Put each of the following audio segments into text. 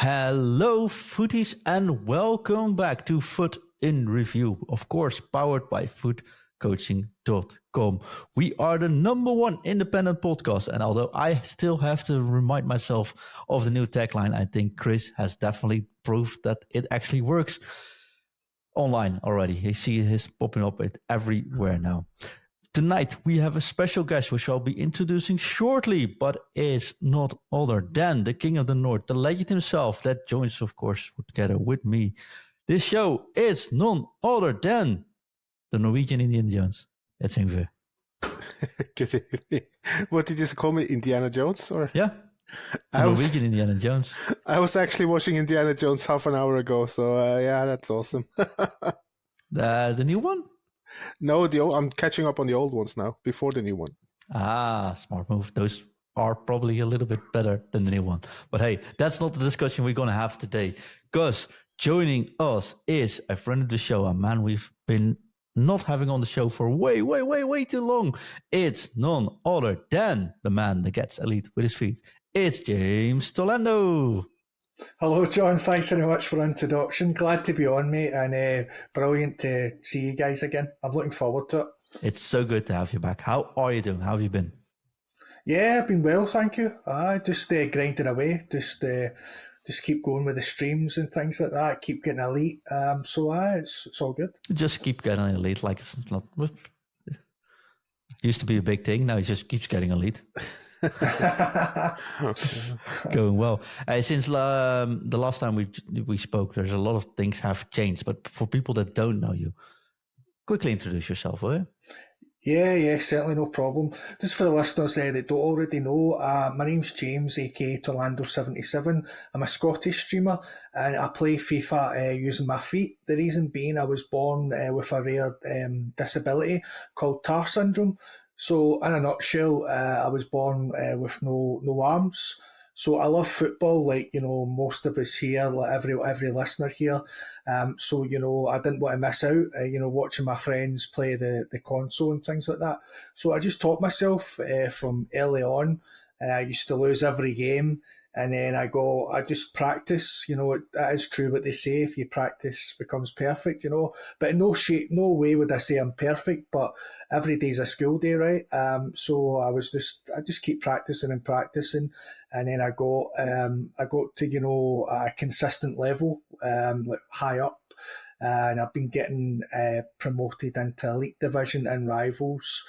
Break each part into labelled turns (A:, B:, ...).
A: Hello, Futties, and welcome back to Foot in Review. Of course, powered by footcoaching.com. We are the number one independent podcast. And although I still have to remind myself of the new tagline, I think Chris has definitely proved that it actually works online already. You see his popping up everywhere now. Tonight, we have a special guest which I'll be introducing shortly, but is not other than the King of the North, the legend himself, that joins, of course, together with me. This show is none other than the Norwegian Indiana Jones. It's Ingve.
B: Good evening. What did you call me, Indiana Jones? Or
A: Yeah, Norwegian Indiana Jones.
B: I was actually watching Indiana Jones half an hour ago, so yeah, that's awesome.
A: The new one?
B: No, I'm catching up on the old ones now, before the new one.
A: Ah, smart move. Those are probably a little bit better than the new one. But hey, that's not the discussion we're going to have today. Because joining us is a friend of the show, a man we've been not having on the show for way too long. It's none other than the man that gets elite with his feet. It's James Tolando.
C: Hello, John. Thanks very much for the introduction. Glad to be on, mate, and brilliant to see you guys again. I'm looking forward to it.
A: It's so good to have you back. How are you doing? How have you been?
C: Yeah, I've been well, thank you. Just grinding away, just keep going with the streams and things like that. Keep getting elite. It's all good.
A: Just keep getting elite, like it's not. It used to be a big thing. Now it just keeps getting elite. Going well. Since the last time we spoke, there's a lot of things have changed. But for people that don't know you, quickly introduce yourself, will you?
C: Yeah, certainly, no problem. Just for the listeners that don't already know, my name's James, aka Tolando77. I'm a Scottish streamer and I play FIFA using my feet. The reason being I was born with a rare disability called TAR syndrome. So in a nutshell, I was born with no arms. So I love football, like, most of us here, like every listener here. So, I didn't want to miss out, watching my friends play the console and things like that. So I just taught myself from early on. I used to lose every game. And then I just practice, it is true what they say, if you practice becomes perfect, but in no way would I say I'm perfect, but every day's a school day, right? So I just keep practicing and practicing. And then I got to, a consistent level, like high up. And I've been getting promoted into elite division and rivals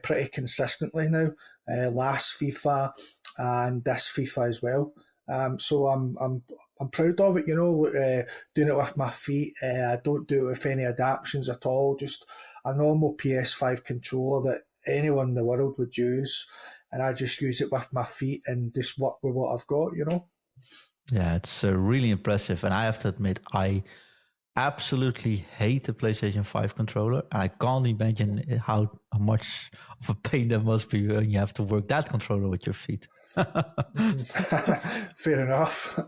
C: pretty consistently now. Last FIFA and this FIFA as well. So I'm proud of it, doing it with my feet. I don't do it with any adaptations at all, just a normal PS5 controller that anyone in the world would use. And I just use it with my feet and just work with what I've got,
A: Yeah, it's really impressive. And I have to admit, I absolutely hate the PlayStation 5 controller. I can't imagine how much of a pain that must be when you have to work that controller with your feet.
C: Fair enough.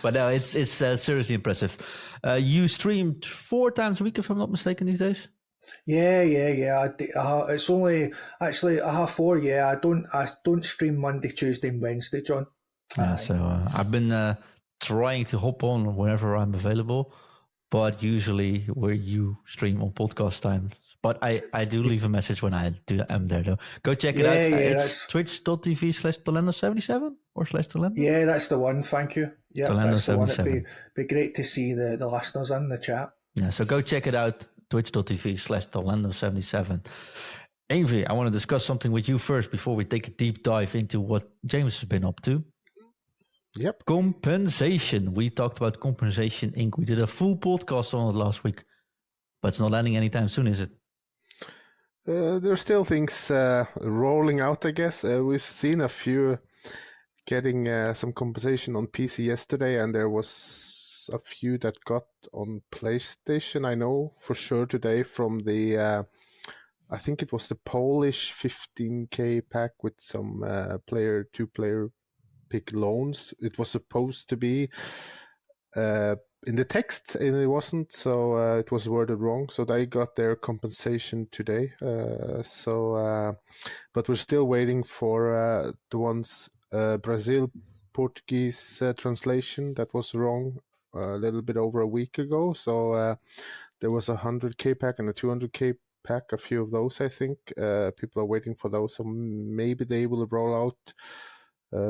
A: But no, it's seriously impressive. You streamed 4 times a week, if I'm not mistaken, these days?
C: Yeah. It's only actually I have 4. Yeah, I don't stream Monday, Tuesday, and Wednesday, John.
A: Yeah, so I've been trying to hop on whenever I'm available, but usually where you stream on podcast times. But I do leave a message when I'm there, though. Go check it out. It's twitch.tv/Tolando77 or /Tolando.
C: Yeah, that's the one. Thank you. Yeah, that's the one. It'd be great to see the listeners in the chat.
A: Yeah, so go check it out. Twitch.tv/Tolando77. Ingve, I want to discuss something with you first before we take a deep dive into what James has been up to.
B: Yep.
A: Compensation. We talked about Compensation Inc. We did a full podcast on it last week, but it's not landing anytime soon, is it?
B: There are still things rolling out, I guess. We've seen a few getting some compensation on PC yesterday, and there was a few that got on PlayStation. I know for sure today from the, I think it was the Polish 15K pack with some two-player pick loans. It was supposed to be in the text, and it wasn't, so it was worded wrong. So they got their compensation today. But we're still waiting for the ones Brazil Portuguese translation that was wrong a little bit over a week ago. So there was a 100k pack and a 200k pack, a few of those, I think. People are waiting for those, so maybe they will roll out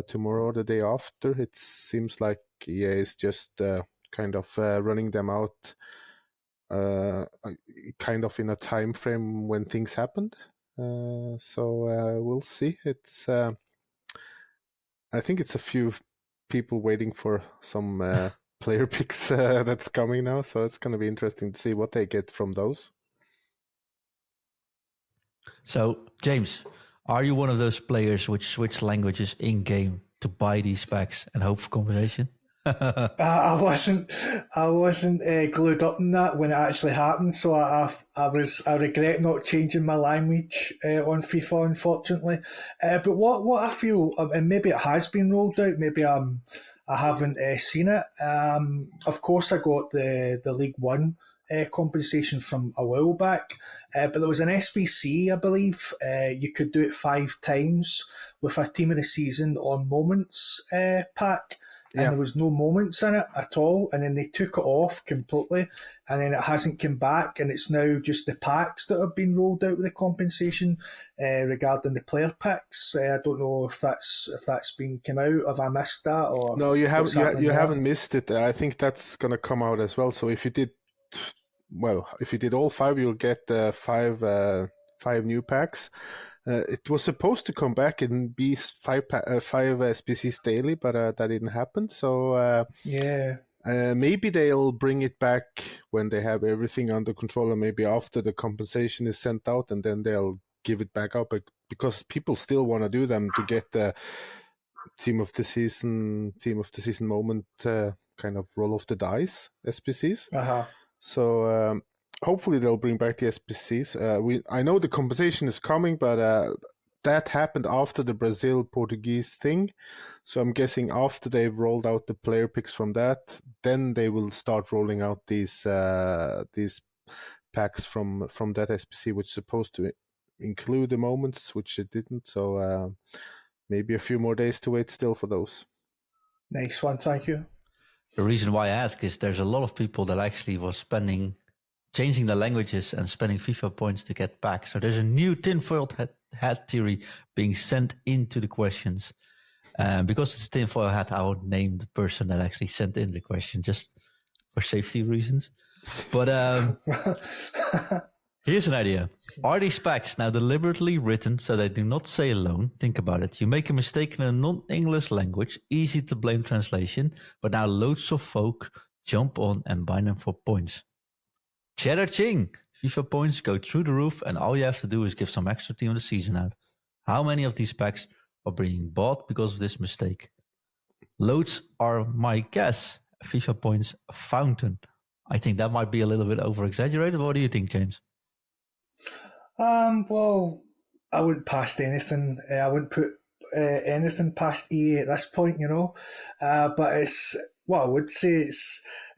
B: tomorrow or the day after. It seems like EA is just kind of running them out kind of in a time frame when things happened. So we'll see. It's I think it's a few people waiting for some player picks that's coming now, so it's going to be interesting to see what they get from those.
A: So, James, are you one of those players which switch languages in game to buy these packs and hope for combination?
C: I wasn't glued up in that when it actually happened, so I regret not changing my language on FIFA, unfortunately. But what I feel, and maybe it has been rolled out, maybe I haven't seen it. Of course, I got the League One compensation from a while back, but there was an SBC, I believe. You could do it 5 times with a team of the season on moments pack. And there was no moments in it at all, and then they took it off completely, and then it hasn't come back, and it's now just the packs that have been rolled out with the compensation regarding the player packs. I don't know if that's been come out. Have I missed that? Or
B: no, you haven't missed it. I think that's gonna come out as well. So if you did all 5, you'll get 5 new packs. It was supposed to come back and be 5 SBCs daily, but that didn't happen. So maybe they'll bring it back when they have everything under control, and maybe after the compensation is sent out, and then they'll give it back up, because people still want to do them to get the team of the season moment kind of roll of the dice SBCs. So hopefully they'll bring back the SBCs. I know the compensation is coming, but that happened after the Brazil-Portuguese thing. So I'm guessing after they've rolled out the player picks from that, then they will start rolling out these packs from that SBC, which is supposed to include the moments, which it didn't. So maybe a few more days to wait still for those.
C: Nice one, thank you.
A: The reason why I ask is there's a lot of people that actually was changing the languages and spending FIFA points to get back. So there's a new tinfoil hat theory being sent into the questions. Because it's tinfoil hat, I would name the person that actually sent in the question just for safety reasons. But here's an idea. Are these packs now deliberately written so they do not say alone? Think about it. You make a mistake in a non-English language, easy to blame translation, but now loads of folk jump on and buy them for points. Cheddar ching! FIFA points go through the roof, and all you have to do is give some extra team of the season out. How many of these packs are being bought because of this mistake? Loads are my guess. FIFA points fountain. I think that might be a little bit over-exaggerated. What do you think, James?
C: Well, I wouldn't past anything. I wouldn't put anything past EA at this point, But it's what I would say.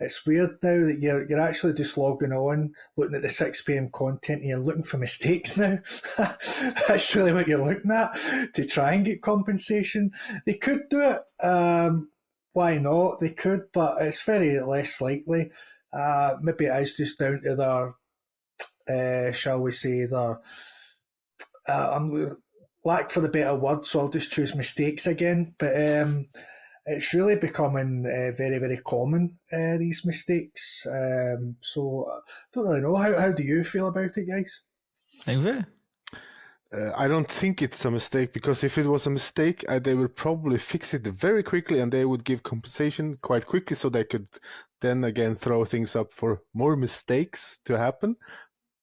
C: It's weird now that you're actually just logging on, looking at the 6 p.m. content, and you're looking for mistakes now. That's really what you're looking at to try and get compensation. They could do it. Why not? They could, but it's very less likely. Maybe it is just down to their, shall we say, their I'm lack for the better word, so I'll just choose mistakes again. But it's really becoming very, very common, these mistakes. So I don't really know. How do you feel about it, guys?
A: Ingve?
B: I don't think it's a mistake, because if it was a mistake, they would probably fix it very quickly, and they would give compensation quite quickly, so they could then again throw things up for more mistakes to happen.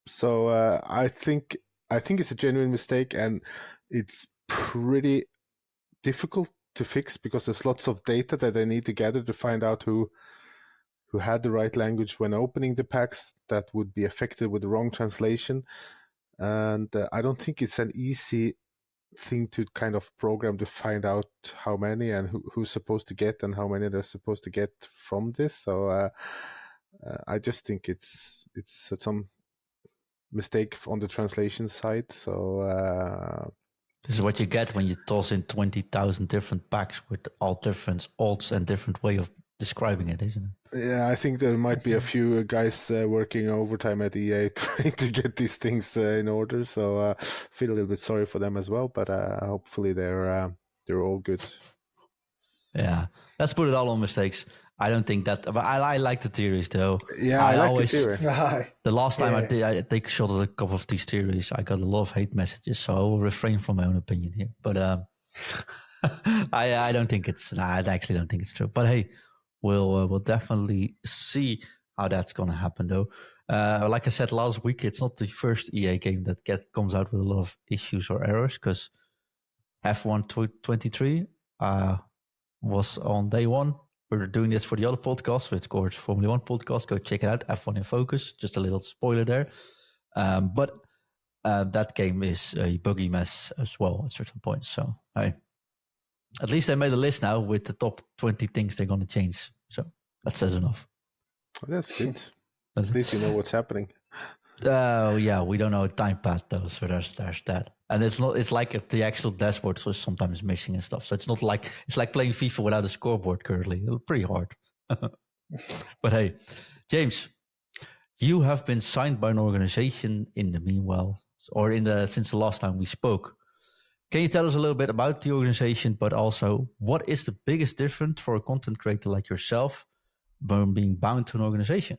B: So I think it's a genuine mistake, and it's pretty difficult to fix, because there's lots of data that they need to gather to find out who had the right language when opening the packs that would be affected with the wrong translation. And I don't think it's an easy thing to kind of program to find out how many and who's supposed to get and how many they're supposed to get from this. So I just think it's some mistake on the translation side. So
A: This is what you get when you toss in 20,000 different packs with all different odds and different way of describing it, isn't it?
B: Yeah, I think there might be a few guys working overtime at EA trying to get these things in order. So feel a little bit sorry for them as well. But hopefully they're all good.
A: Yeah, let's put it all on mistakes. I don't think that. But I like the theories though.
B: Yeah, I like
A: always,
B: the theory.
A: The last time I take a shot at a couple of these theories, I got a lot of hate messages. So I will refrain from my own opinion here. But I don't think it's. I actually don't think it's true. But hey, we'll definitely see how that's gonna happen though. Like I said last week, it's not the first EA game that comes out with a lot of issues or errors, because F1 23 was on day one. We're doing this for the other podcast, which Course Formula One podcast. Go check it out. F1 in Focus. Just a little spoiler there. But that game is a buggy mess as well at certain points. So at least they made a list now with the top 20 things they're going to change. So that says enough.
B: That's good. At least you know what's happening.
A: Yeah, we don't know a time path though, so there's that. And it's like the actual dashboard was sometimes missing and stuff. So it's not like it's like playing FIFA without a scoreboard currently. It's pretty hard. But hey, James, you have been signed by an organization in the meanwhile, or since the last time we spoke. Can you tell us a little bit about the organization, but also what is the biggest difference for a content creator like yourself from being bound to an organization?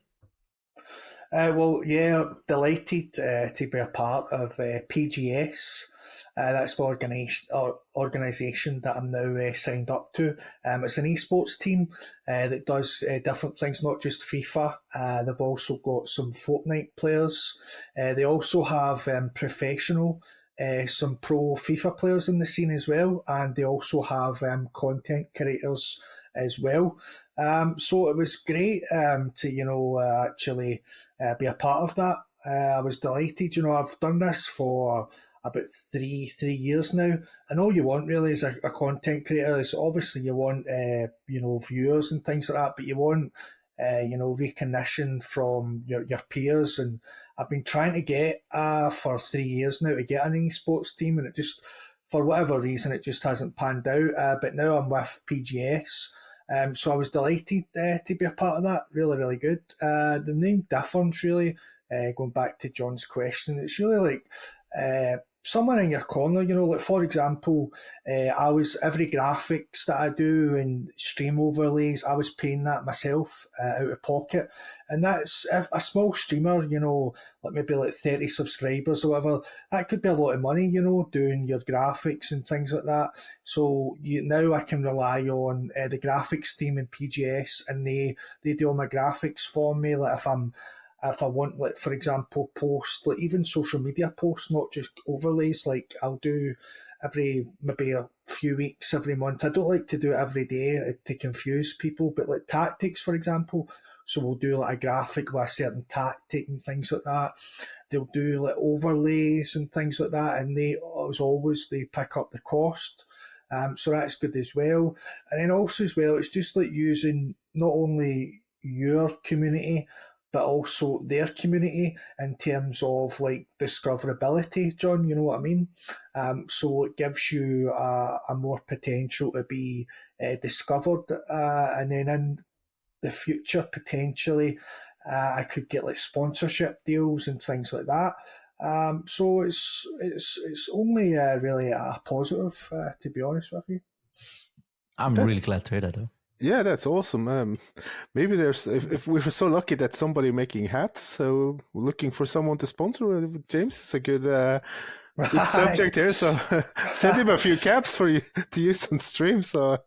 C: Well, yeah, delighted to be a part of PGS. That's the organisation that I'm now signed up to. It's an esports team that does different things, not just FIFA. They've also got some Fortnite players. They also have professional, some pro FIFA players in the scene as well, and they also have content creators as well. So it was great to actually be a part of that. I was delighted. I've done this for about three years now, and all you want really as a content creator is obviously you want viewers and things like that, but you want recognition from your peers. And I've been trying to get for 3 years now to get an esports team, and it just, for whatever reason, it just hasn't panned out. But now I'm with PGS. So I was delighted to be a part of that. Really, really good. The name difference, really, going back to John's question, it's really like someone in your corner, like for example, every graphics that I do and stream overlays, I was paying that myself out of pocket. And that's, if a small streamer, like maybe like 30 subscribers or whatever, that could be a lot of money, doing your graphics and things like that. So now I can rely on the graphics team in PGS, and they do all my graphics for me. Like if I want, like, for example, post, like even social media posts, not just overlays, like I'll do maybe a few weeks, every month. I don't like to do it every day to confuse people, but like tactics, for example. So we'll do like a graphic with a certain tactic and things like that. They'll do like overlays and things like that, and they pick up the cost. So that's good as well. And then also as well, it's just like using not only your community, but also their community in terms of like discoverability, John, you know what I mean? So it gives you a more potential to be discovered, and then in the future, potentially, I could get like sponsorship deals and things like that. So it's only really a positive, to be honest with you.
A: I'm really glad to hear that, though.
B: Yeah, that's awesome. Maybe if we were so lucky that somebody making hats, so looking for someone to sponsor, James is a good subject here. So send him a few caps for you to use on stream. So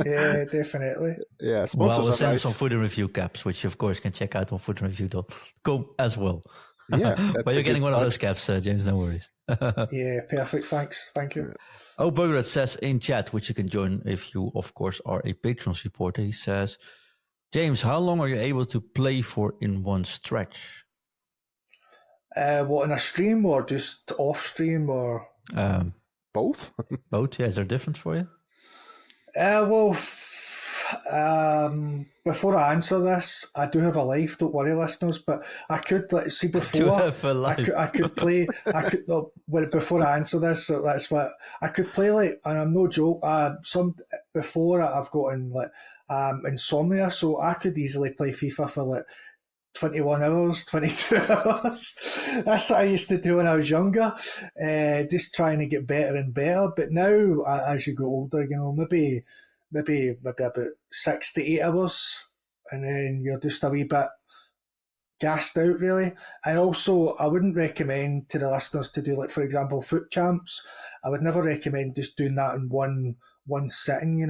C: yeah, definitely.
B: Yeah, sponsors
A: we'll send
B: nice.
A: some food and review caps, which you of course can check out on foodandreview.com as well.
B: Yeah,
A: but you're getting one of those caps, James. No worries.
C: Yeah, perfect. Thanks. Thank you.
A: Oh, Bugrat says in chat, which you can join if you, of course, are a Patreon supporter. He says, James, how long are you able to play for in one stretch?
C: What, in a stream or just off stream or?
B: Both?
A: Both, yeah. Is there a difference for you?
C: Well, Before I answer this, I do have a life. Don't worry, listeners. But I could see
A: To
C: before
A: have a life.
C: I could play. I could no, before I answer this. So that's what I could play like, and I'm no joke. Some before I've gotten like insomnia, so I could easily play FIFA for like 21 hours, 22 hours. That's what I used to do when I was younger, just trying to get better and better. But now, as you go older, maybe about 6 to 8 hours, and then you're just a wee bit gassed out, really. And also, I wouldn't recommend to the listeners to do, like, for example, foot champs. I would never recommend just doing that in one sitting,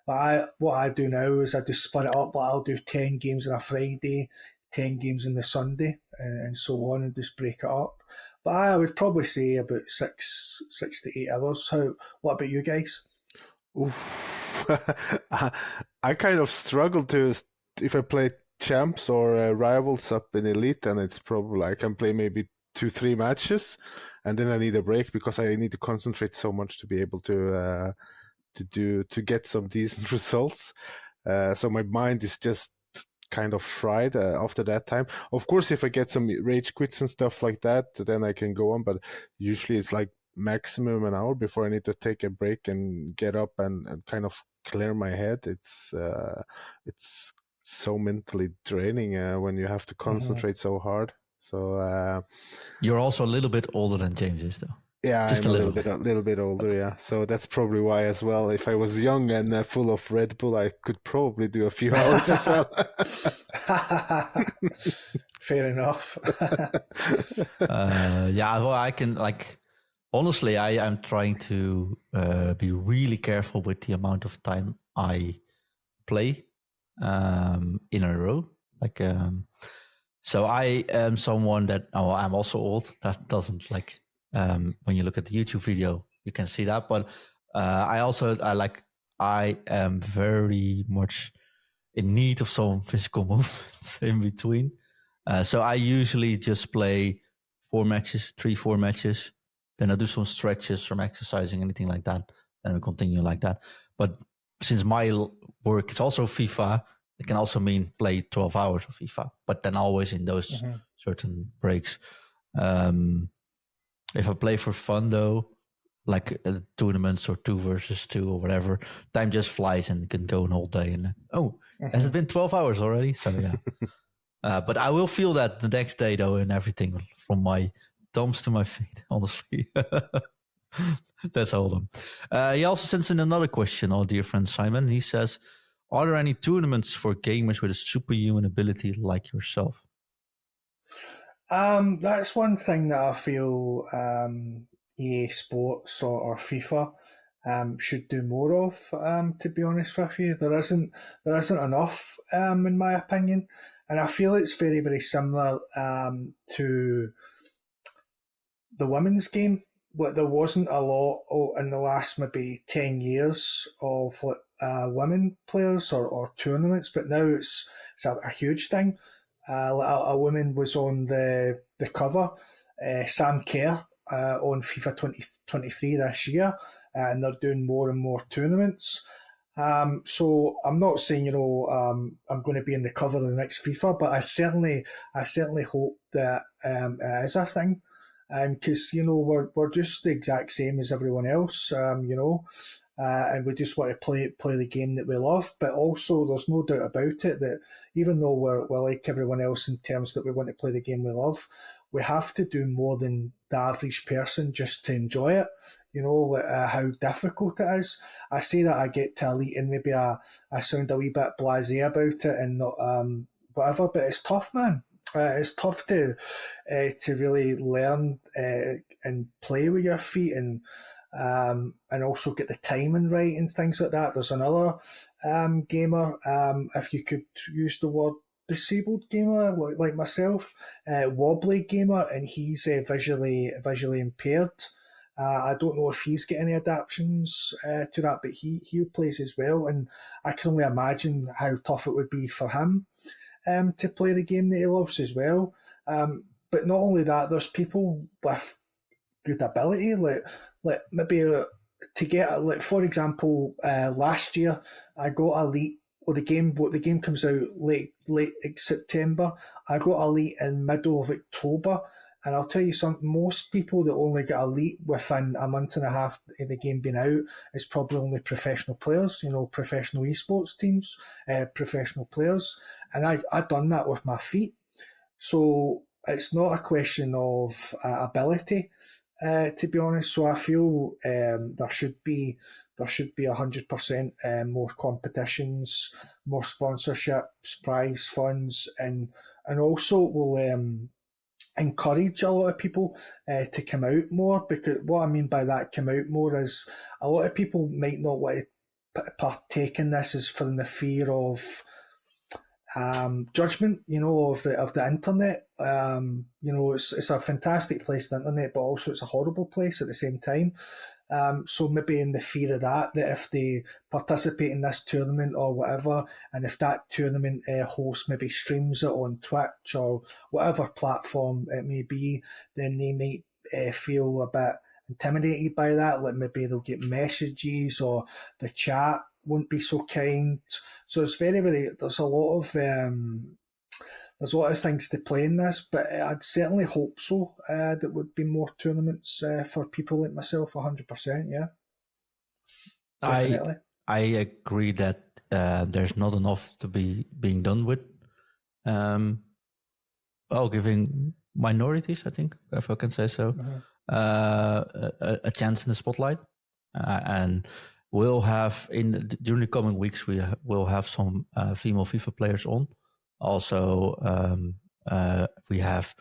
C: But what I do now is I just split it up. Like, I'll do 10 games on a Friday, 10 games on the Sunday, and so on, and just break it up. But I would probably say about 6 to 8 hours. What about you guys?
B: Oof. I kind of struggle to, if I play champs or rivals up in elite, and it's probably I can play maybe 2-3 matches, and then I need a break because I need to concentrate so much to be able to get some decent results. So my mind is just kind of fried after that time. Of course, if I get some rage quits and stuff like that, then I can go on. But usually it's like maximum an hour before I need to take a break and get up and kind of clear my head. It's so mentally draining when you have to concentrate so hard. So
A: You're also a little bit older than James is, though.
B: yeah,
A: Just
B: I'm
A: a
B: a
A: little
B: little bit older. Yeah, so that's probably why as well. If I was young and full of Red Bull, I could probably do a few hours as well.
C: Fair enough.
A: Yeah, well, I can honestly, I'm trying to be really careful with the amount of time I play in a row. So I am someone that I'm also old. That doesn't when you look at the YouTube video, you can see that. But I am very much in need of some physical movements in between. So I usually just play 3-4 matches. Then I do some stretches from exercising, anything like that. Then we continue like that. But since my work is also FIFA, it can also mean play 12 hours of FIFA, but then always in those certain breaks. If I play for fun, though, like tournaments or 2 versus 2 or whatever, time just flies and can go an whole day. And has it been 12 hours already? So yeah. But I will feel that the next day, though, and everything from my thumbs to my feet, honestly. That's all of them. He also sends in another question, our dear friend Simon. He says, are there any tournaments for gamers with a superhuman ability like yourself?
C: That's one thing that I feel EA Sports or FIFA should do more of. To be honest with you, there isn't enough, in my opinion, and I feel it's very, very similar to the women's game. But there wasn't a lot in the last maybe 10 years of women players or tournaments, but now it's a huge thing. A woman was on the cover, Sam Kerr, on FIFA 2023 this year, and they're doing more and more tournaments. So I'm not saying I'm going to be in the cover of the next FIFA, but I certainly hope that it is a thing, because we're just the exact same as everyone else, and we just want to play the game that we love. But also, there's no doubt about it that even though we're like everyone else in terms that we want to play the game we love, we have to do more than the average person just to enjoy it. How difficult it is. I say that I get to elite and maybe I sound a wee bit blasé about it and not whatever, but it's tough, man. It's tough to really learn and play with your feet and also get the timing right and things like that. There's another gamer, if you could use the word disabled gamer, like myself, wobbly gamer, and he's visually impaired. I don't know if he's got any adaptations to that, but he plays as well, and I can only imagine how tough it would be for him to play the game that he loves as well. But not only that, there's people with good ability, like maybe to get, like, for example, last year I got elite the game comes out late September. I got Elite in middle of October, and I'll tell you something. Most people that only get Elite within a month and a half of the game being out is probably only professional players. Professional esports teams, professional players, and I done that with my feet. So it's not a question of ability, to be honest. So I feel there should be 100% more competitions, more sponsorships, prize funds, and also will encourage a lot of people to come out more. Because what I mean by that, come out more, is a lot of people might not want to partake in this is from the fear of judgment, of the internet. It's a fantastic place, the internet, but also it's a horrible place at the same time. So maybe in the fear of that if they participate in this tournament or whatever, and if that tournament host maybe streams it on Twitch or whatever platform it may be, then they might feel a bit intimidated by that. Like maybe they'll get messages or the chat won't be so kind. So it's very, very, there's a lot of things to play in this, but I'd certainly hope so. That would be more tournaments for people like myself. 100%, yeah. Definitely.
A: I agree that there's not enough to be being done with. Giving minorities, I think, if I can say so, a chance in the spotlight, and we'll have during the coming weeks we'll have some female FIFA players on. Also, we have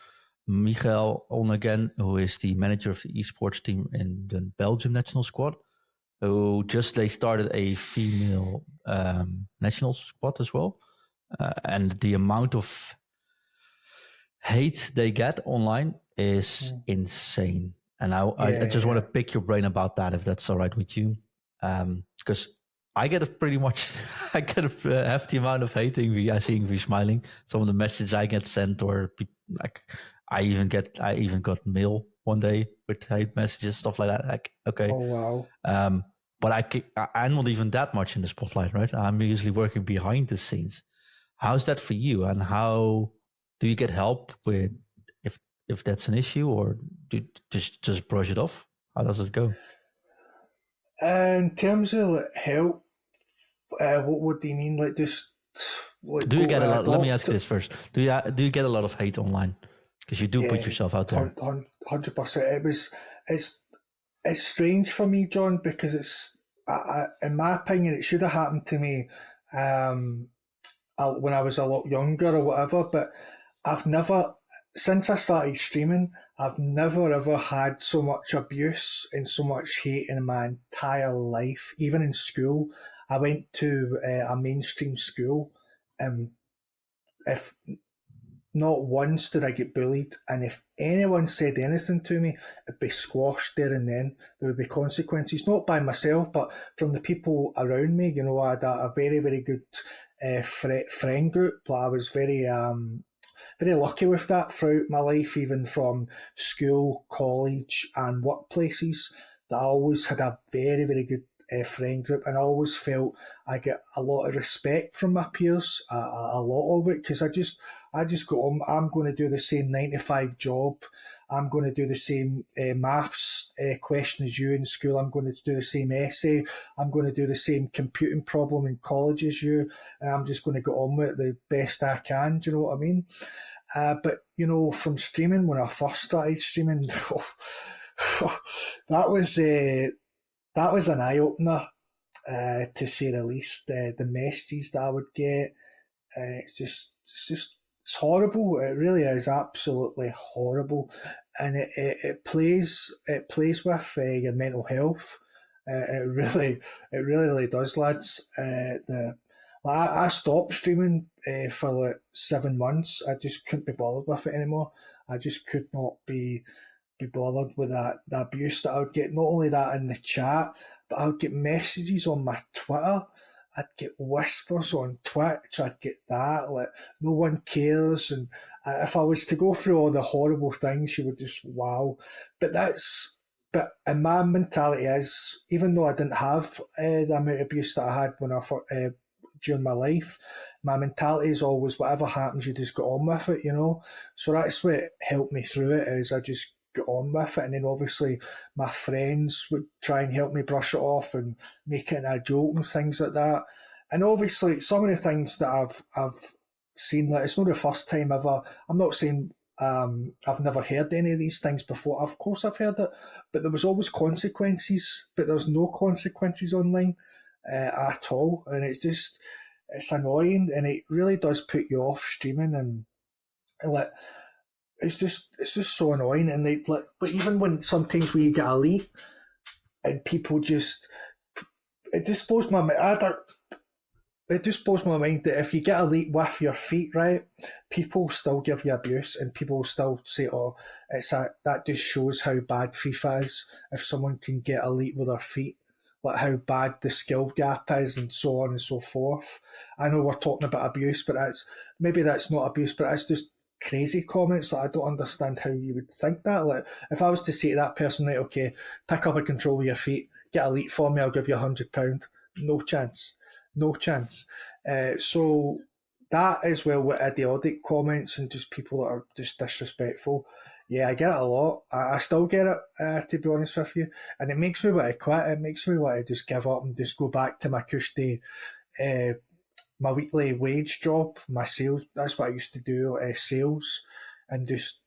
A: Michael on again, who is the manager of the esports team in the Belgium national squad, who they started a female national squad as well. And the amount of hate they get online is insane. And I just want to pick your brain about that, if that's all right with you. Because I get a hefty amount of hate. I see Ingve smiling. Some of the messages I get sent, or like I even got mail one day with hate messages, stuff like that. Like, okay,
C: oh wow.
A: But I'm not even that much in the spotlight, right? I'm usually working behind the scenes. How's that for you? And how do you get help with if that's an issue, or do you just brush it off? How does it go?
C: In terms of help, what do you mean? Like just
A: do you get a lot? Let me ask you this first: Do you get a lot of hate online? Because you do put yourself out there.
C: 100%. It's strange for me, John, because in my opinion, it should have happened to me when I was a lot younger or whatever. But I've never, since I started streaming, I've never ever had so much abuse and so much hate in my entire life. Even in school, I went to a mainstream school, and if not once did I get bullied, and if anyone said anything to me, it'd be squashed there and then. There would be consequences, not by myself, but from the people around me. I had a very, very good friend group. But I was very very lucky with that throughout my life, even from school, college, and workplaces. That I always had a very, very good friend group, and I always felt I get a lot of respect from my peers, a lot of it, because I just go on. I'm going to do the same 9 to 5 job. I'm going to do the same maths question as you in school. I'm going to do the same essay. I'm going to do the same computing problem in college as you. And I'm just going to get on with it the best I can. Do you know what I mean? But, from streaming, when I first started streaming, that was an eye-opener, to say the least. The messages that I would get, it's horrible. It really is absolutely horrible, and it plays with your mental health. It really does, lads. I stopped streaming for like 7 months. I just couldn't be bothered with it anymore. I just could not be bothered with the abuse that I would get. Not only that in the chat, but I would get messages on my Twitter. I'd get whispers on Twitch. I'd get that, like, no one cares. And if I was to go through all the horrible things, you would just wow. But and my mentality is, even though I didn't have the amount of abuse that I had when I during my life. My mentality is always whatever happens, you just get on with it, you know. So that's what helped me through it, is I just got on with it. And then obviously my friends would try and help me brush it off and make it a joke and things like that. And obviously some of the things that I've seen, like, it's not the first time ever. I'm not saying I've never heard any of these things before. Of course I've heard it, but there was always consequences. But there's no consequences online at all, and it's annoying, and it really does put you off streaming, and like it's just so annoying. And but even when sometimes we get a lead and people just it just blows my mind. It just blows my mind that if you get elite with your feet, right, people still give you abuse, and people still say, "Oh, that just shows how bad FIFA is." If someone can get elite with their feet, like how bad the skill gap is, and so on and so forth. I know we're talking about abuse, but maybe that's not abuse, but it's just crazy comments that I don't understand how you would think that. Like, if I was to say to that person, right, okay, pick up a control with your feet, get elite for me, I'll give you £100. No chance. No chance. So that is where with idiotic comments and just people that are just disrespectful. Yeah, I get it a lot. I still get it, to be honest with you. And it makes me want to quit. It makes me want to just give up and just go back to my cushy, my weekly wage job, my sales. That's what I used to do, sales, and just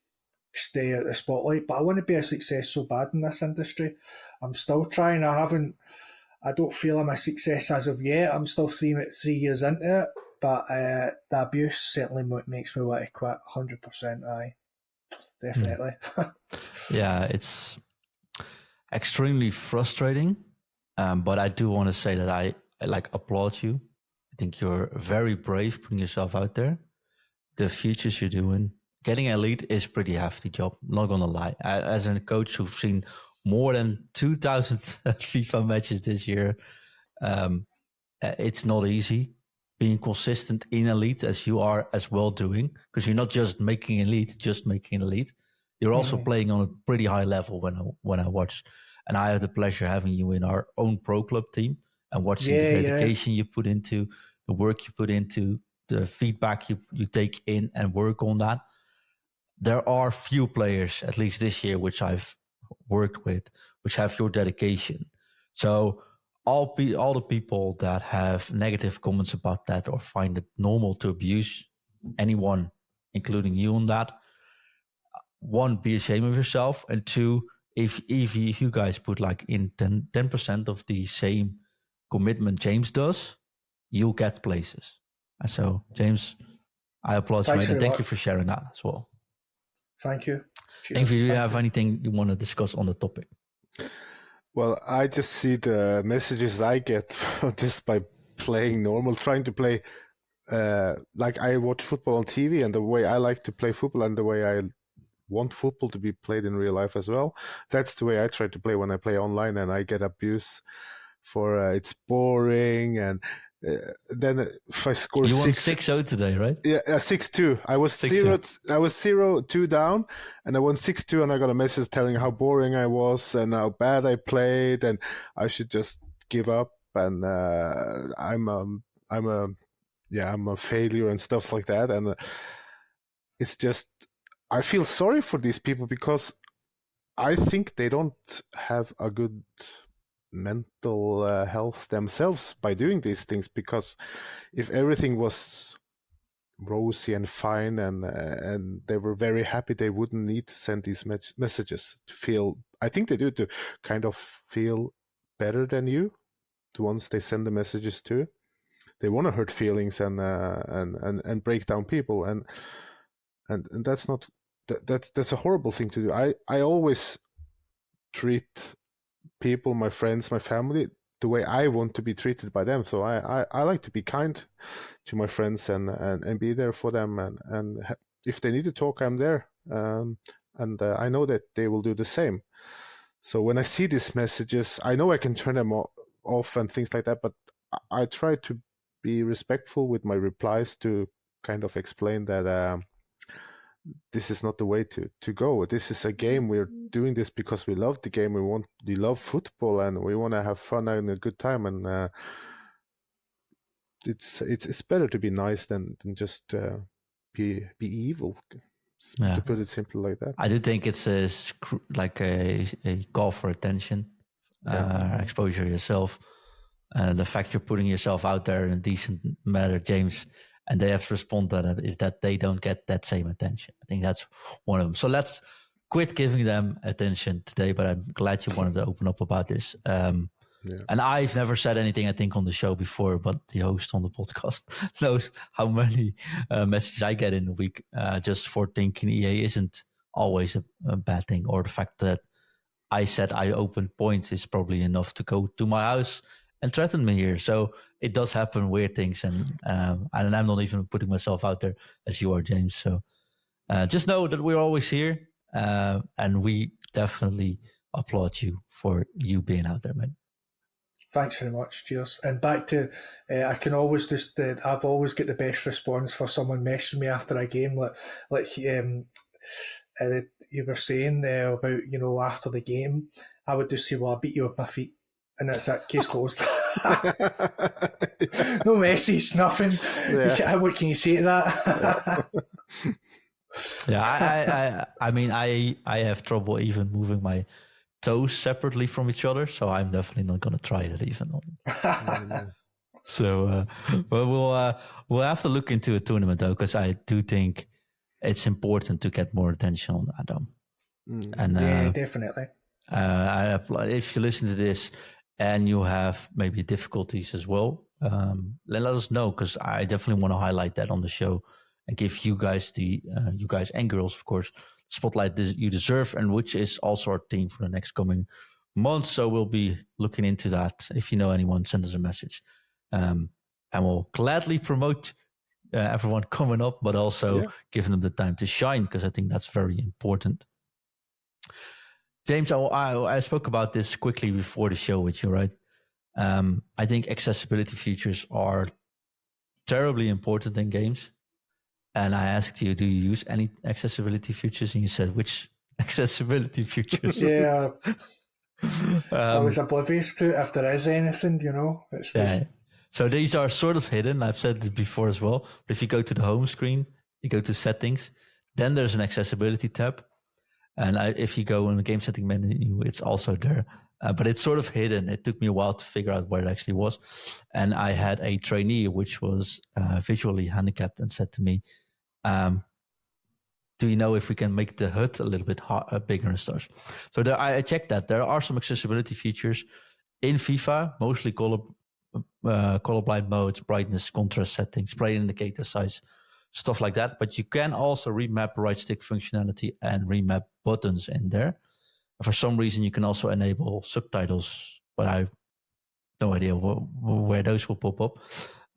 C: stay at the spotlight. But I want to be a success so bad in this industry. I'm still trying. I don't feel I'm a success as of yet. I'm still 3 years into it, but the abuse certainly makes me want to quit. 100%, aye, definitely.
A: Yeah, it's extremely frustrating, but I do want to say that I applaud you. I think you're very brave putting yourself out there. The features you're doing, getting elite is pretty hefty job. Not gonna lie. As a coach who've seen more than 2,000 FIFA matches this year, it's not easy being consistent in elite as you are as well doing, because you're not just making elite. You're also playing on a pretty high level when I watch, and I have the pleasure having you in our own pro club team and watching the dedication you put into, the work you put into, the feedback you take in and work on that. There are few players, at least this year, which I've worked with, which have your dedication. So all the people that have negative comments about that or find it normal to abuse anyone, including you, on that, one, be ashamed of yourself, and two, if you guys put like in 10% of the same commitment James does, you'll get places. And so, James, I applaud you, mate, and thank you for sharing that as well.
C: Thank you.
A: Ingve, do you have anything you want to discuss on the topic?
B: Well, I just see the messages I get just by playing normal, trying to play like I watch football on TV, and the way I like to play football and the way I want football to be played in real life as well. That's the way I try to play when I play online, and I get abuse for it's boring, and then if I score
A: you won 6-0 today, right?
B: Yeah, 6-2. I was 0-2 down, and I won 6-2, and I got a message telling how boring I was and how bad I played, and I should just give up, and I'm a failure and stuff like that. And it's just, I feel sorry for these people because I think they don't have a good mental health themselves by doing these things, because if everything was rosy and fine and they were very happy, they wouldn't need to send these messages to feel, I think they do, to kind of feel better than you, the ones they send the messages to. They want to hurt feelings and break down people, and that's not that's a horrible thing to do. I always treat people, my friends, my family, the way I want to be treated by them. So I like to be kind to my friends and be there for them. And if they need to talk, I'm there. And I know that they will do the same. So when I see these messages, I know I can turn them off and things like that, but I try to be respectful with my replies to kind of explain that this is not the way to go. This is a game. We're doing this because we love the game. We love football, and we want to have fun and a good time. And it's better to be nice than just be evil. To put it simply like that.
A: I do think it's a call for attention, exposure yourself. The fact you're putting yourself out there in a decent manner, James, and they have to respond to that is that they don't get that same attention. I think that's one of them. So let's quit giving them attention today, but I'm glad you wanted to open up about this. And I've never said anything, I think, on the show before, but the host on the podcast knows how many messages I get in a week just for thinking EA isn't always a bad thing, or the fact that I said I opened points is probably enough to go to my house and threaten me here. So it does happen, weird things, and I'm not even putting myself out there as you are, James. So just know that we're always here, and we definitely applaud you for you being out there, man.
C: Thanks very much. Cheers. And back to, I can always just, I've always get the best response for someone messaging me after a game, like you were saying about, after the game, I would just say, well, I beat you with my feet. And that's it, case closed. No message, nothing. Yeah. What can you say to that?
A: Yeah, I mean, I have trouble even moving my toes separately from each other, so I'm definitely not going to try that even. So, but we'll have to look into a tournament though, because I do think it's important to get more attention on that. And
C: yeah, definitely.
A: If you listen to this and you have maybe difficulties as well, then let us know, because I definitely want to highlight that on the show and give you guys you guys and girls, of course, spotlight you deserve, and which is also our theme for the next coming months. So we'll be looking into that. If you know anyone, send us a message, and we'll gladly promote everyone coming up, but also giving them the time to shine, because I think that's very important. James, I spoke about this quickly before the show with you, right? I think accessibility features are terribly important in games. And I asked you, do you use any accessibility features? And you said, which accessibility features?
C: Yeah. I was oblivious to it, if there is anything, It's just...
A: So these are sort of hidden. I've said it before as well. But if you go to the home screen, you go to settings, then there's an accessibility tab. And if you go in the game setting menu, it's also there. But it's sort of hidden. It took me a while to figure out where it actually was. And I had a trainee which was visually handicapped and said to me, do you know if we can make the HUD a little bit bigger and stuff? So I checked that. There are some accessibility features in FIFA, mostly colorblind modes, brightness, contrast settings, play indicator size, stuff like that. But you can also remap right stick functionality and remap buttons in there. For some reason, you can also enable subtitles, but I have no idea where those will pop up.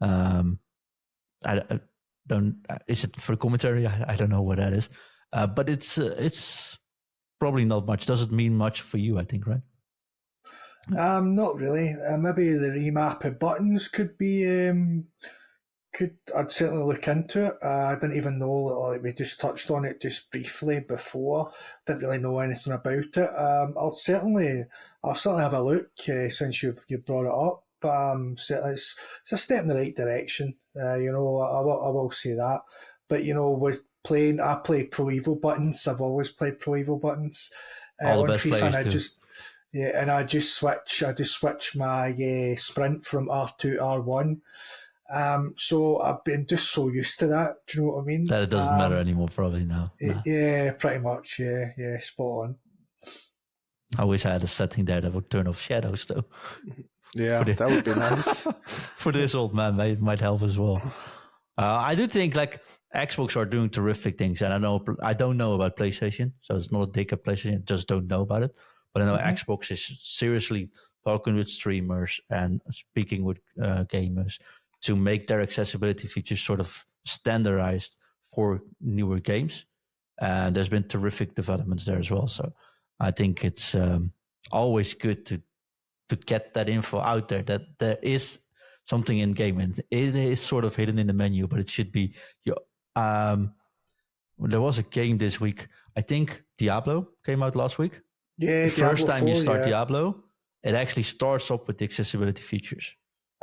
A: I don't. Is it for commentary? I don't know what that is. But it's probably not much. Does it mean much for you? I think, right?
C: Not really. Maybe the remap of buttons could be. I'd certainly look into it. I didn't even know, like we just touched on it just briefly before. Didn't really know anything about it. I'll certainly have a look since you've brought it up. So it's a step in the right direction. I will say that. But with playing, I play Pro Evo buttons. I've always played Pro Evo buttons
A: on FIFA,
C: and I just switch my sprint from R2 to R1. So I've been just so used to that. Do you know what I mean?
A: That it doesn't matter anymore, probably now.
C: Yeah, pretty much. Yeah, spot on.
A: I wish I had a setting there that would turn off shadows, though.
B: Yeah, that would be nice.
A: For this old man, it might help as well. I do think like Xbox are doing terrific things, and I don't know about PlayStation, so it's not a dig at PlayStation. I just don't know about it. But I know Xbox is seriously talking with streamers and speaking with gamers to make their accessibility features sort of standardized for newer games. And there's been terrific developments there as well. So I think it's always good to get that info out there, that there is something in game, and it is sort of hidden in the menu, but it should be. There was a game this week. I think Diablo came out last week.
C: Yeah,
A: the first time you start
C: Diablo,
A: Diablo, it actually starts up with the accessibility features.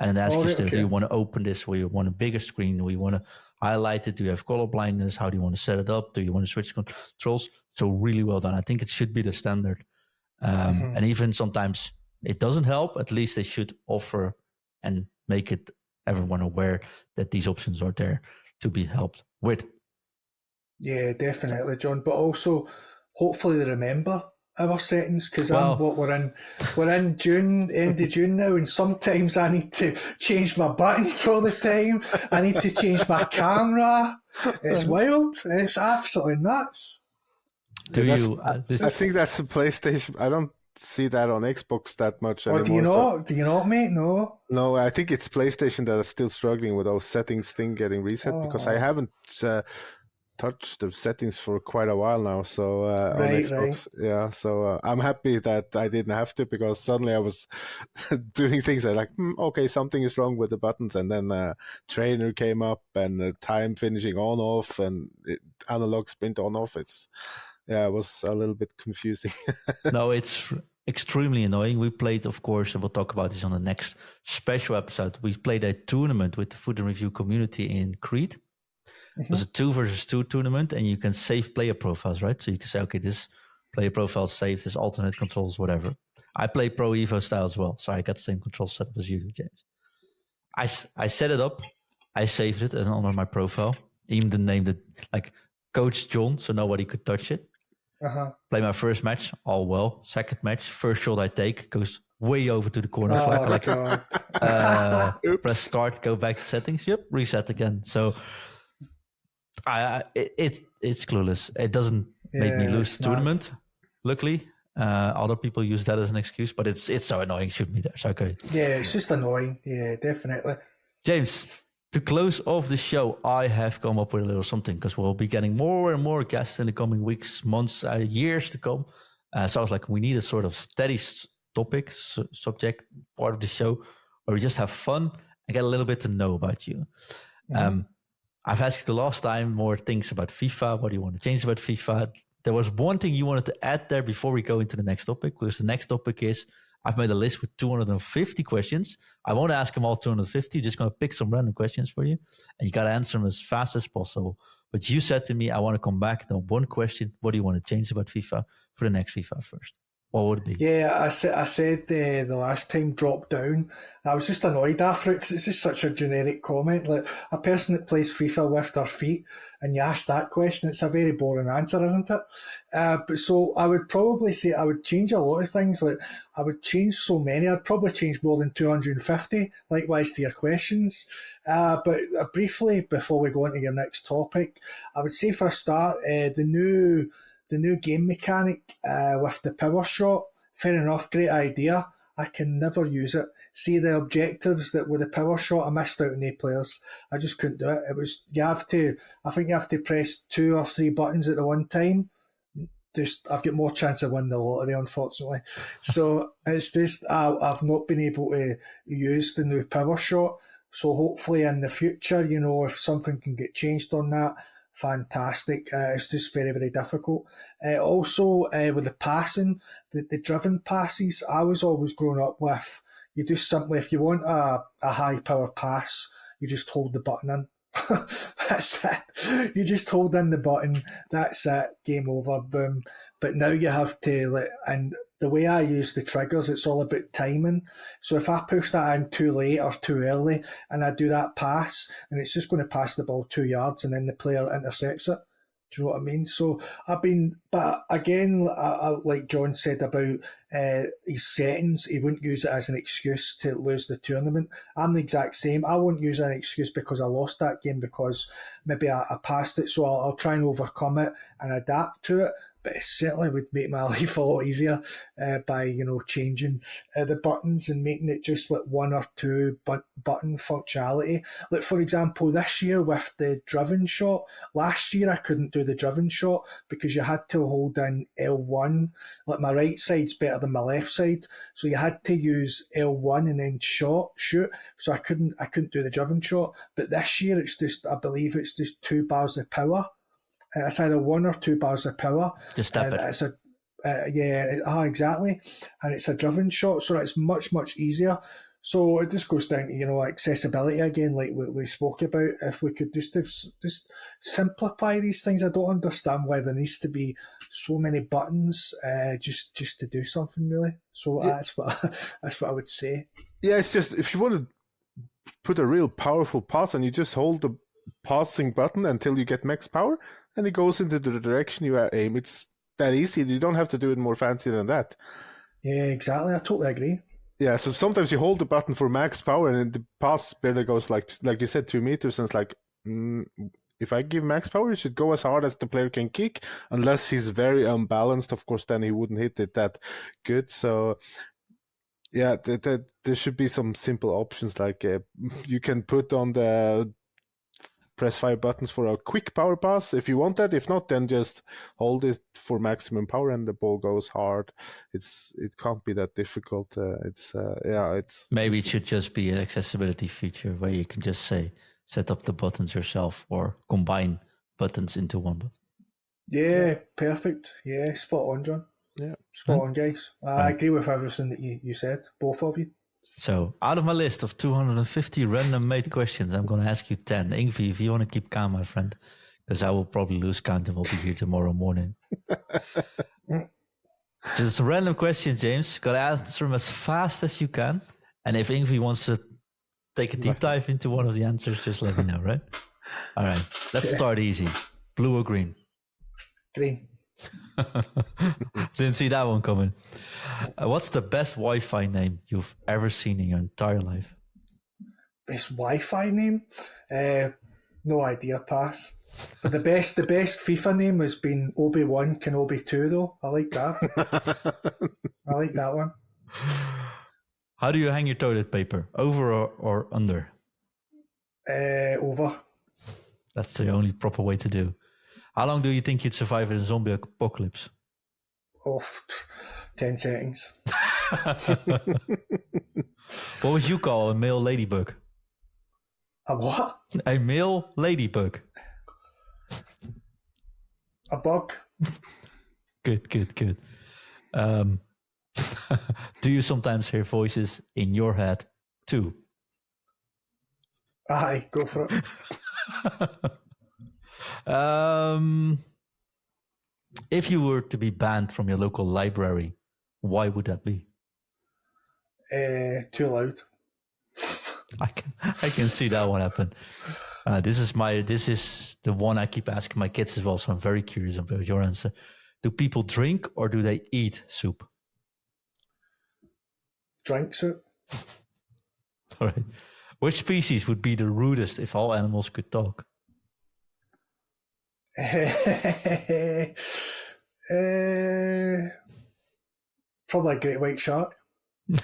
A: And it asks you
C: right,
A: still, do
C: okay.
A: you want to open this? Or you want a bigger screen? Do you want to highlight it? Do you have color blindness? How do you want to set it up? Do you want to switch controls? So really well done. I think it should be the standard. And even sometimes it doesn't help. At least they should offer and make it everyone aware that these options are there to be helped with.
C: Yeah, definitely, John. But also, hopefully they remember our settings, because we're in June, end of June now, and sometimes I need to change my buttons all the time. I need to change my camera. It's wild. It's absolutely nuts.
B: I think that's a PlayStation. I don't see that on Xbox that much anymore.
C: Do you not? Do you not, mate? No.
B: No, I think it's PlayStation that is still struggling with those settings thing getting reset, because I haven't touched the settings for quite a while now. So on Xbox, yeah. So I'm happy that I didn't have to, because suddenly I was doing things I like. Okay, something is wrong with the buttons, and then trainer came up and the time finishing on off and analog sprint on off. It was a little bit confusing.
A: No, it's extremely annoying. We played, of course, and we'll talk about this on the next special episode. We played a tournament with the Food and Review community in Crete. It was a 2 versus 2 tournament, and you can save player profiles, right? So you can say, okay, this player profile is saved, this alternate controls, whatever. I play Pro Evo style as well, so I got the same control setup as you do, James. I set it up, I saved it under my profile, even the name that, like, Coach John, so nobody could touch it. Play my first match, all well. Second match, first shot I take goes way over to the corner flag. Press start, go back to settings. Yep, reset again. So it's clueless. It doesn't make me lose the tournament. Luckily, other people use that as an excuse, but it's so annoying. Shouldn't be there. So okay.
C: Yeah, it's just annoying. Yeah, definitely.
A: James, to close off the show, I have come up with a little something, because we'll be getting more and more guests in the coming weeks, months, years to come. So I was like, we need a sort of steady topic, subject, part of the show, where we just have fun and get a little bit to know about you. I've asked you the last time more things about FIFA. What do you want to change about FIFA? There was one thing you wanted to add there before we go into the next topic, because the next topic is, I've made a list with 250 questions. I won't ask them all 250. Just going to pick some random questions for you, and you got to answer them as fast as possible. But you said to me, I want to come back to one question. What do you want to change about FIFA for the next FIFA first? What would it be?
C: Yeah, I said the last time, drop down. I was just annoyed after it, because it's just such a generic comment. Like, a person that plays FIFA with their feet, and you ask that question, it's a very boring answer, isn't it? But so I would probably say I would change a lot of things. Like, I would change so many. I'd probably change more than 250, likewise to your questions. But briefly, before we go on to your next topic, I would say for a start, the new game mechanic with the power shot, fair enough, great idea. I can never use it. See the objectives that with the power shot, I missed out on the players. I just couldn't do it. I think you have to press 2 or 3 buttons at the one time. I've got more chance of winning the lottery, unfortunately. So it's just, I've not been able to use the new power shot. So hopefully in the future, if something can get changed on that, fantastic. It's just very, very difficult. Also, with the passing, the driven passes, I was always growing up with, you just simply, if you want a high power pass, you just hold the button in. That's it. You just hold in the button. That's it. Game over. Boom. But now you have to, and the way I use the triggers, it's all about timing. So if I push that in too late or too early, and I do that pass, and it's just going to pass the ball 2 yards, and then the player intercepts it. Do you know what I mean? So but again, like John said about his settings, he wouldn't use it as an excuse to lose the tournament. I'm the exact same. I won't use an excuse because I lost that game, because maybe I passed it. So I'll try and overcome it and adapt to it. But it certainly would make my life a lot easier by changing the buttons and making it just like 1 or 2 button functionality. Like, for example, this year with the driven shot, last year I couldn't do the driven shot because you had to hold in L1. Like, my right side's better than my left side, so you had to use L1 and then shoot. So I couldn't do the driven shot. But this year I believe it's just 2 bars of power. It's either 1 or 2 bars of power.
A: Just step it.
C: It's exactly. And it's a driven shot, so it's much, much easier. So it just goes down to, accessibility again, like we spoke about. If we could just simplify these things, I don't understand why there needs to be so many buttons just to do something really. So that's what I would say.
B: Yeah, it's just if you want to put a real powerful pass and you just hold the passing button until you get max power and it goes into the direction you aim. It's that easy. You don't have to do it more fancy than that.
C: Yeah, exactly. I totally agree.
B: Yeah, so sometimes you hold the button for max power and the pass barely goes like you said, 2 meters, and it's like, if I give max power, it should go as hard as the player can kick, unless he's very unbalanced. Of course, then he wouldn't hit it that good. So yeah, there should be some simple options like you can put on the press 5 buttons for a quick power pass if you want that. If not, then just hold it for maximum power and the ball goes hard. It can't be that difficult.
A: Maybe it should just be an accessibility feature where you can just say set up the buttons yourself or combine buttons into one button.
C: Yeah, perfect. Yeah, spot on, John.
B: Yeah,
C: spot on, guys. I agree with everything that you said, both of you.
A: So, out of my list of 250 random made questions, I'm going to ask you 10. Ingve, if you want to keep calm, my friend, because I will probably lose count and we'll be here tomorrow morning. Just random questions, James. Got to answer them as fast as you can. And if Ingve wants to take a deep dive into one of the answers, just let me know, right? All right, let's start easy. Blue or green?
C: Green.
A: Didn't see that one coming. What's the best Wi-Fi name you've ever seen in your entire life?
C: Best Wi-Fi name? No idea, pass. But the best FIFA name has been Obi-Wan Kenobi 2 though. I like that. I like that one.
A: How do you hang your toilet paper? Over or under?
C: Over.
A: That's the only proper way to do. How long do you think you'd survive in a zombie apocalypse?
C: 10 seconds.
A: What would you call a male ladybug?
C: A what?
A: A male ladybug.
C: A bug.
A: Good. Do you sometimes hear voices in your head too?
C: Aye, go for it.
A: If you were to be banned from your local library, why would that be?
C: Too loud.
A: I can see that one happen. This is the one I keep asking my kids as well, so I'm very curious about your answer. Do people drink or do they eat soup?
C: Drink soup.
A: All right. Which species would be the rudest if all animals could talk?
C: Probably a great white shark.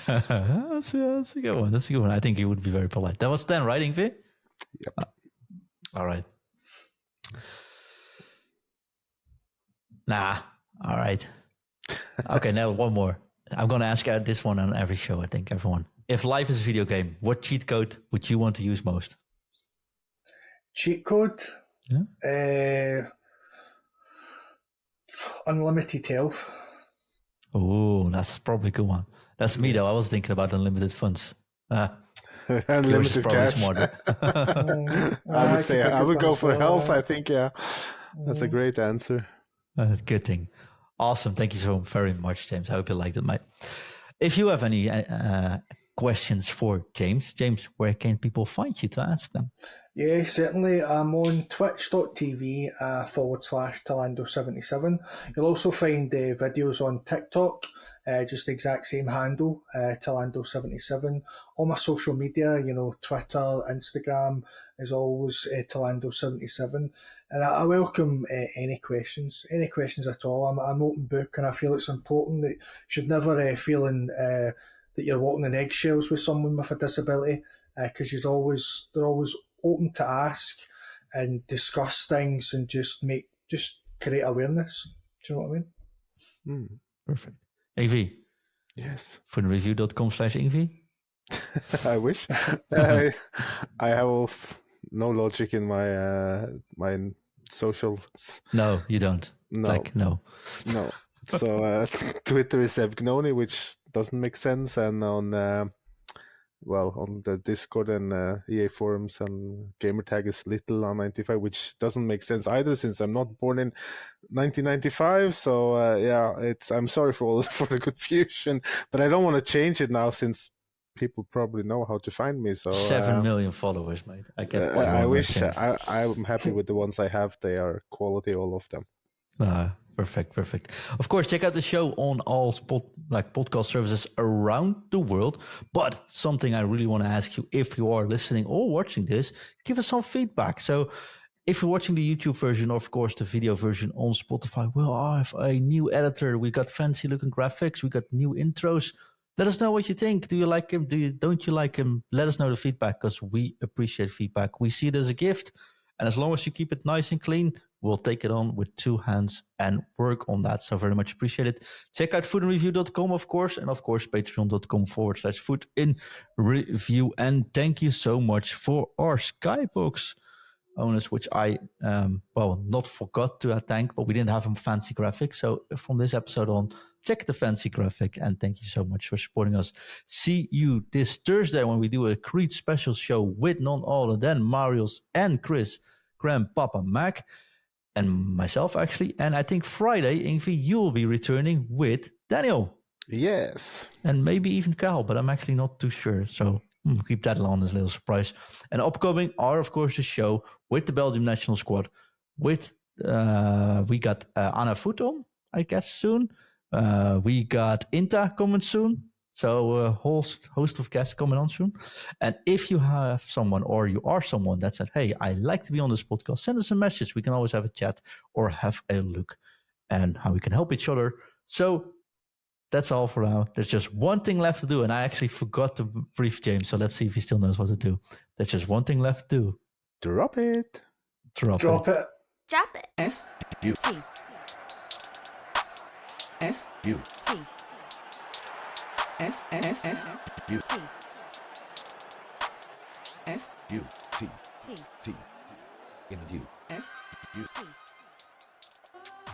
A: That's a good one. That's a good one. I think he would be very polite. That was 10, right, Ingve?
B: Yep.
A: All right. Nah. All right. Okay, now one more. I'm going to ask this one on every show, I think, everyone. If life is a video game, what cheat code would you want to use most?
C: Cheat code?
A: Yeah.
C: Unlimited health.
A: Oh, that's probably a good one. That's me, though. I was thinking about unlimited funds.
B: Unlimited cash.
A: Smarter.
B: I would say I would go for health. I think, yeah. That's a great answer.
A: Good thing. Awesome. Thank you so very much, James. I hope you liked it, mate. If you have any questions for James, where can people find you to ask them?
C: Yeah, certainly. I'm on twitch.tv /Tolando77. You'll also find videos on TikTok, just the exact same handle, Tolando77. All my social media, Twitter, Instagram, is always Tolando77. And I welcome any questions at all. I'm an open book, and I feel it's important that you should never feeling that you're walking in eggshells with someone with a disability, because they're always open to ask and discuss things and just create awareness. Do you know what I mean?
A: Perfect. Ingve?
B: Yes.
A: Funreview.com/Ingve?
B: I wish. I have no logic in my socials.
A: No, you don't.
B: No.
A: No.
B: So Twitter is Evgnoni, which doesn't make sense, and on well, on the Discord and EA forums, and gamertag is little on 95, which doesn't make sense either since I'm not born in 1995. So I'm sorry for all for the confusion, but I don't want to change it now since people probably know how to find me. So
A: 7 million followers, mate. I get why you
B: I
A: want
B: wish
A: to change.
B: I'm happy with the ones I have. They are quality, all of them.
A: Perfect. Of course, check out the show on all podcast services around the world. But something I really want to ask you, if you are listening or watching this, give us some feedback. So if you're watching the YouTube version, or of course the video version on Spotify, well, I have a new editor. We got fancy looking graphics. We got new intros. Let us know what you think. Do you like him? Don't you like him? Let us know the feedback, because we appreciate feedback. We see it as a gift. And as long as you keep it nice and clean, we'll take it on with 2 hands and work on that. So very much appreciate it. Check out foodinreview.com, of course. And of course, patreon.com/foodinreview. And thank you so much for our Skybox owners, which I, not forgot to thank, but we didn't have a fancy graphic. So from this episode on, check the fancy graphic. And thank you so much for supporting us. See you this Thursday when we do a Creed special show with none other than Marius and Chris, Grandpapa Mac, and myself, actually. And I think Friday, Ingve, you'll be returning with Daniel.
B: Yes.
A: And maybe even Carl, but I'm actually not too sure. So keep that on as a little surprise. And upcoming are, of course, the show with the Belgium national squad. With we got Anna Foot on, I guess, soon. We got Inta coming soon. So a host of guests coming on soon. And if you have someone, or you are someone that said, hey, I like to be on this podcast, send us a message. We can always have a chat or have a look and how we can help each other. So that's all for now. There's just one thing left to do, and I actually forgot to brief James, so let's see if he still knows what to do. There's just one thing left to do.
B: Drop it.
A: Drop
C: it.
D: Drop it.
E: F-U.
D: T.
E: F-U.
D: T.
E: F-F-F-U.
D: T.
E: F-U. T.
D: T.
E: T. Interview. F-U.
D: T.